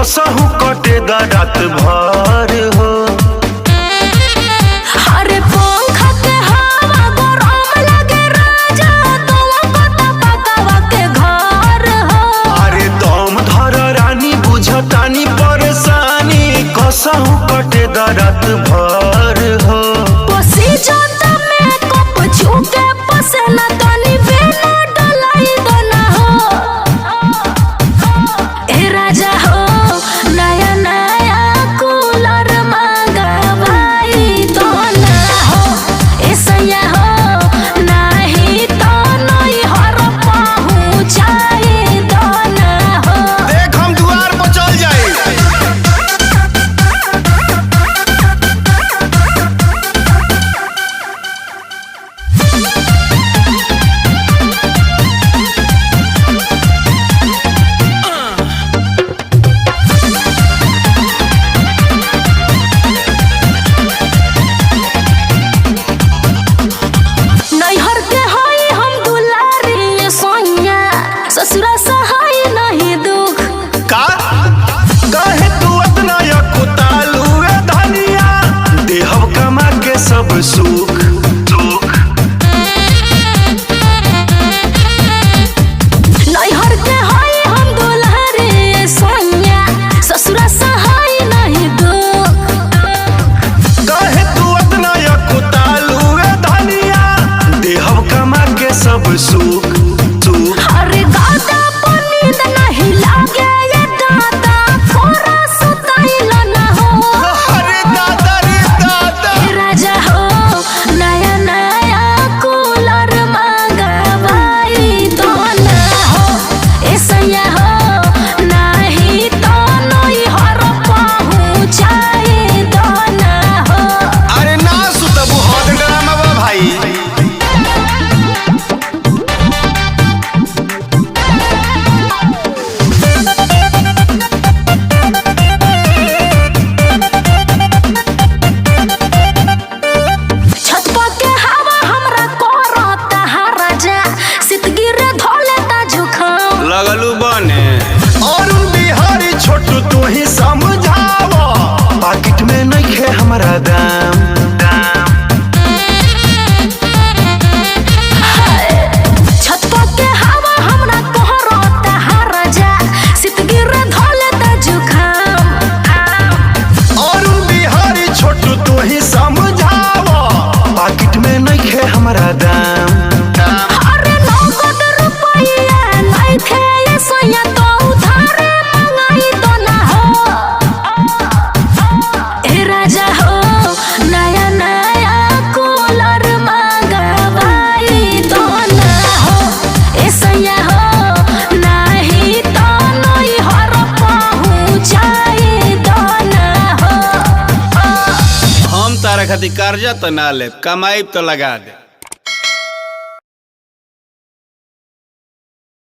कसहु कटे रात भर हो। अरे पंखा के हवा गरम लगे राजा, तोवा कता पकावा के घर हो। अरे दम धर रानी बुझतानी परेशानी, कसहु कटे रात भर हो। पसी जाता में कप झुके पसेना, तनी बिना डलाई दना हो। ए राजा हो नया नया कूलर मंगवाई तो ना हो। ए सैया हो नाही तो नई हर पहुँचाई तो ना हो। देख हम दुआर पर चल जाए। नैहर के हई हम दुलारी सोनिया, ससुरा सहाय नहीं दुख। का कहे तू अतना कुतालू ए धनिया, देहब कमा के सब सुख। नैहर के हई हम दुलारी सोनिया, ससुरा सहाय नहीं दुख। कहे तू अतना कुतालू ए धनिया, देहब कमा के सब सुख। अरे दादा नींद नहीं लागे ये दादा, थोड़ा सुताइल ना हो। अरे दादा रे दादा। ए राजा हो नया नया कूलर मंगवाई तो ना हो। ए सैया हो नाही तो नई हर पहुँचाई तो ना हो। अरे ना सुतबू हद ड्रामा बा भाई। छत पर के हवा हमरा करता हा राजा, सितगिर धोले ता झुकाम। लगलू बने और बिहारी छोटू तू ही समझावा, पाकिट में नहीं खे हमारा दाम। छत पर के हवा हमरा करता हा राजा, सितगिर धोले ता झुकाम। और बिहारी छोटू तू ही समझावा, पाकिट में नहीं खे हमारा दाम। अरे नगद रुपया नहीं थे ये सैया, तो उधार मंगाई तो ना हो। ए राजा हो नया नया कूलर मंगवाई तो ना हो। ए सैया हो नाही तो नई हर पहुँचाई तो ना हो। हम तारा खातिर कर्जा तो ना ले, कमाई तो लगा दे।